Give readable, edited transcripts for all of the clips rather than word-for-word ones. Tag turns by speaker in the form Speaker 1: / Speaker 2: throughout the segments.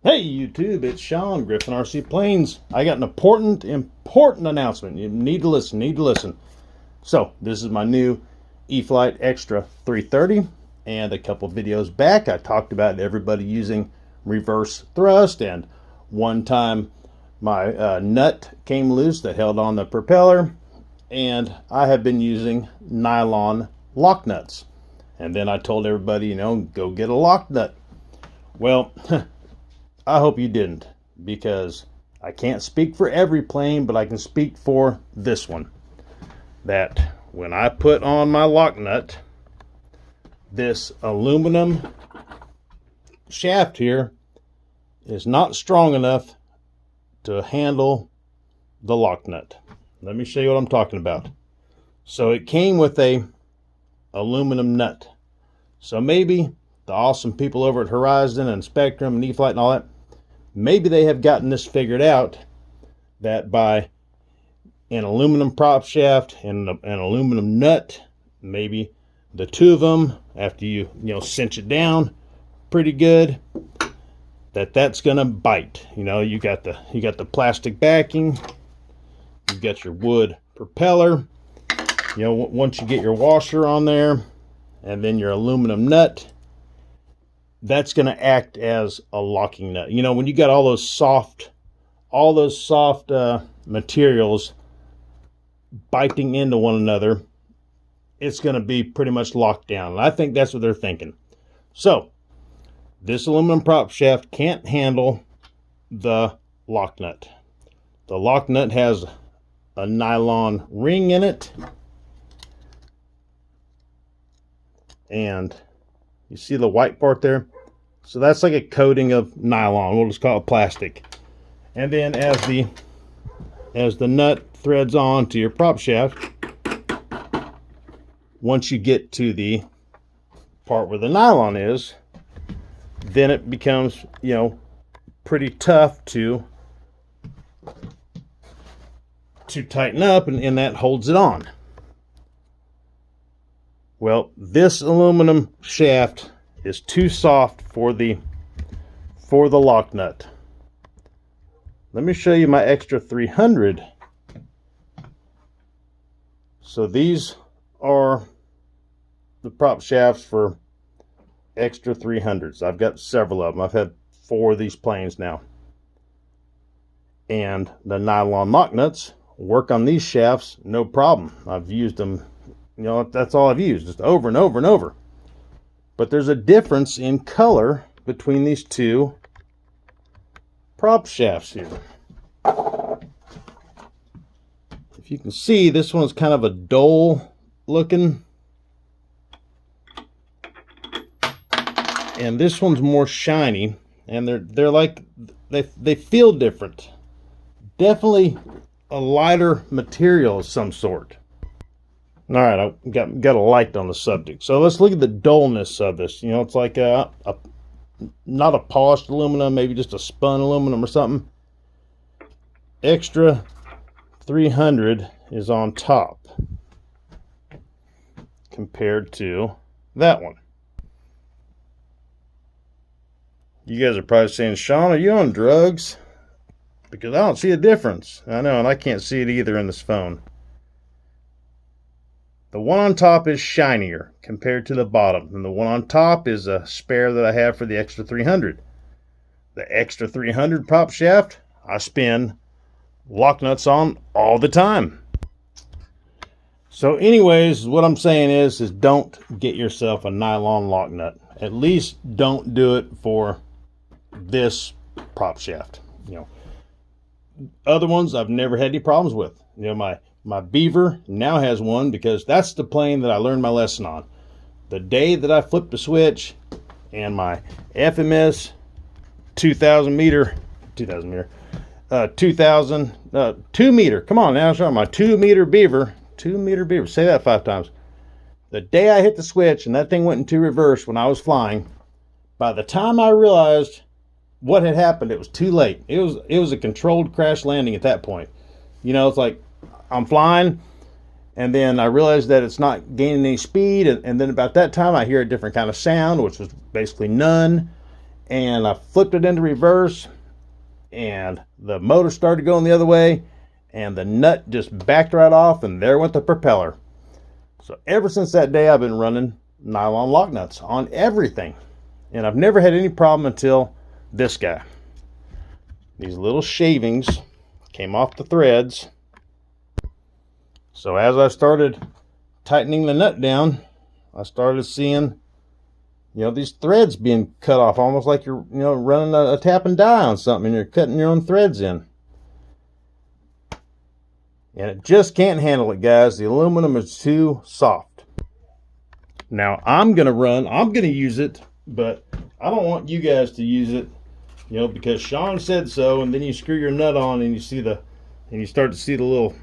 Speaker 1: Hey YouTube, it's Sean, Griffin RC Planes. I got an important announcement. You need to listen. So, this is my new E-flite Extra 330, and a couple videos back I talked about everybody using reverse thrust, and one time my nut came loose that held on the propeller, and I have been using nylon lock nuts. And then I told everybody, go get a lock nut. Well, I hope you didn't, because I can't speak for every plane, but I can speak for this one. That when I put on my lock nut, this aluminum shaft here is not strong enough to handle the lock nut. Let me show you what I'm talking about. So it came with a aluminum nut. So maybe the awesome people over at Horizon and Spectrum and E-flite and all that, maybe they have gotten this figured out, that by an aluminum prop shaft and an aluminum nut, maybe the two of them, after you cinch it down pretty good, that's gonna bite. You got the plastic backing, you got your wood propeller. Once you get your washer on there and then your aluminum nut, that's going to act as a locking nut. When you got all those soft materials biting into one another, it's going to be pretty much locked down. And I think that's what they're thinking. So this aluminum prop shaft can't handle the lock nut. The lock nut has a nylon ring in it, and you see the white part there? So that's like a coating of nylon. We'll just call it plastic. And then as the nut threads on to your prop shaft, once you get to the part where the nylon is, then it becomes, pretty tough to tighten up, and that holds it on. Well, this aluminum shaft is too soft for the lock nut. Let me show you my Extra 300. So these are the prop shafts for Extra 300s. I've got several of them. I've had 4 of these planes now. And the nylon lock nuts work on these shafts no problem. I've used them, that's all I've used, just over and over and over. But there's a difference in color between these two prop shafts here. If you can see, this one's kind of a dull looking, and this one's more shiny, and they're like, they feel different. Definitely a lighter material of some sort. All right, I got a light on the subject. So let's look at the dullness of this. It's like not a polished aluminum, maybe just a spun aluminum or something. Extra 300 is on top compared to that one. You guys are probably saying, Sean, are you on drugs? Because I don't see a difference. I know, and I can't see it either in this phone. The one on top is shinier compared to the bottom, and the one on top is a spare that I have for the Extra 300. The Extra 300 prop shaft, I spin lock nuts on all the time. So anyways, what I'm saying is don't get yourself a nylon lock nut. At least don't do it for this prop shaft. Other ones I've never had any problems with. My Beaver now has one, because that's the plane that I learned my lesson on. The day that I flipped the switch and my FMS 2 meter, come on now, Sean, my 2 meter Beaver, say that 5 times. The day I hit the switch and that thing went into reverse when I was flying, by the time I realized what had happened, it was too late. It was a controlled crash landing at that point. It's like, I'm flying, and then I realized that it's not gaining any speed, and then about that time I hear a different kind of sound, which was basically none, and I flipped it into reverse, and the motor started going the other way, and the nut just backed right off, and there went the propeller. So ever since that day, I've been running nylon lock nuts on everything, and I've never had any problem until this guy. These little shavings came off the threads. So as I started tightening the nut down, I started seeing, these threads being cut off, almost like you're, running a tap and die on something, and you're cutting your own threads in. And it just can't handle it, guys. The aluminum is too soft. Now, I'm going to use it, but I don't want you guys to use it, because Sean said so, and then you screw your nut on and you start to see the little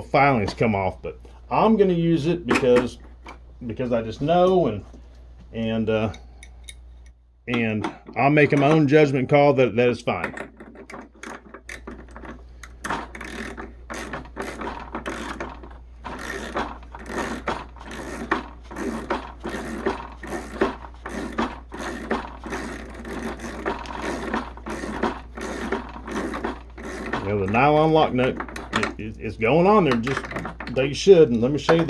Speaker 1: filings come off. But I'm going to use it because I just know, and I'm making my own judgment call that is fine. The nylon lock nut is going on there just they should. And let me show you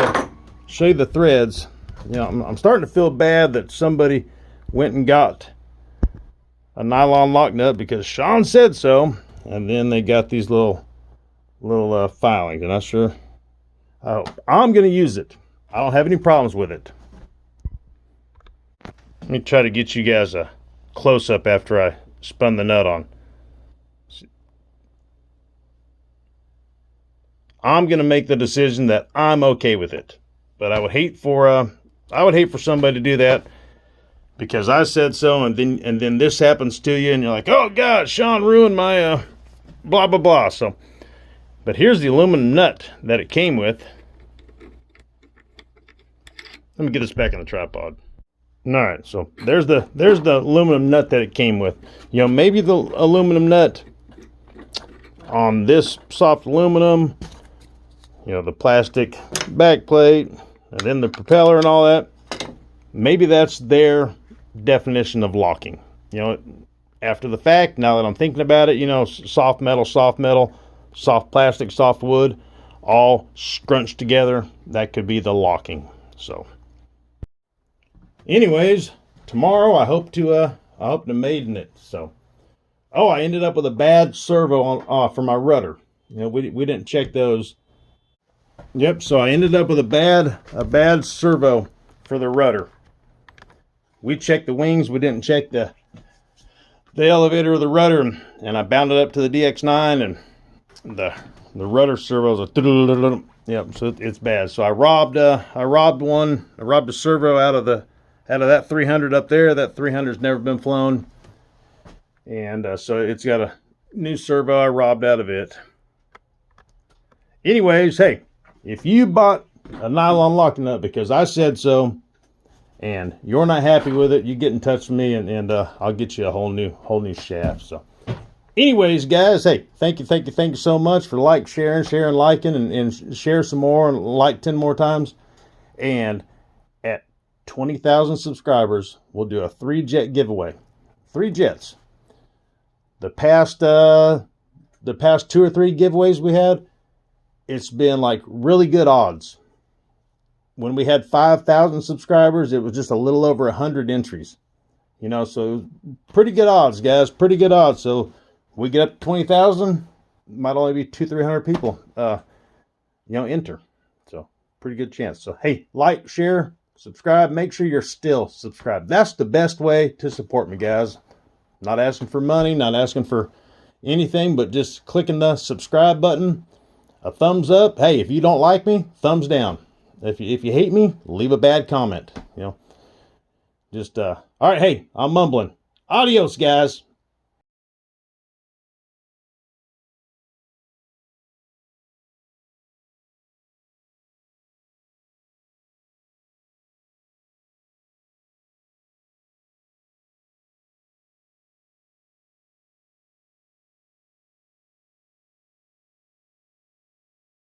Speaker 1: the threads. I'm starting to feel bad that somebody went and got a nylon lock nut because Sean said so, and then they got these little filings. And I'm going to use it. I don't have any problems with it. Let me try to get you guys a close-up after I spun the nut on. I'm going to make the decision that I'm okay with it, but I would hate for somebody to do that because I said so, and then this happens to you, and you're like, oh God, Sean ruined my blah blah blah. So, but here's the aluminum nut that it came with. Let me get this back in the tripod. All right, so there's the aluminum nut that it came with. Maybe the aluminum nut on this soft aluminum, the plastic back plate, and then the propeller and all that, maybe that's their definition of locking. After the fact, now that I'm thinking about it, soft metal, soft plastic, soft wood, all scrunched together, that could be the locking. So anyways, tomorrow I hope to maiden it. So, I ended up with a bad servo for my rudder. We didn't check those. Yep, so I ended up with a bad servo for the rudder. We checked the wings, we didn't check the elevator of the rudder, and I bound it up to the DX9, and the rudder servos are yep, so it's bad. So I robbed a servo out of that 300 up there. That 300's never been flown, and so it's got a new servo I robbed out of it. Anyways, hey, if you bought a nylon lock nut because I said so, and you're not happy with it, you get in touch with me, and I'll get you a whole new shaft. So, anyways, guys, hey, thank you so much for sharing, liking, and share some more, and like 10 more times. And at 20,000 subscribers, we'll do a 3-jet giveaway. 3 jets. The past 2 or 3 giveaways we had, it's been like really good odds. When we had 5,000 subscribers, it was just a little over 100 entries. So pretty good odds, guys. Pretty good odds. So we get up to 20,000, might only be 200-300 people, enter. So pretty good chance. So hey, like, share, subscribe. Make sure you're still subscribed. That's the best way to support me, guys. Not asking for money, not asking for anything, but just clicking the subscribe button. A thumbs up. Hey, if you don't like me, thumbs down. If you hate me, leave a bad comment. All right, hey, I'm mumbling. Adios, guys.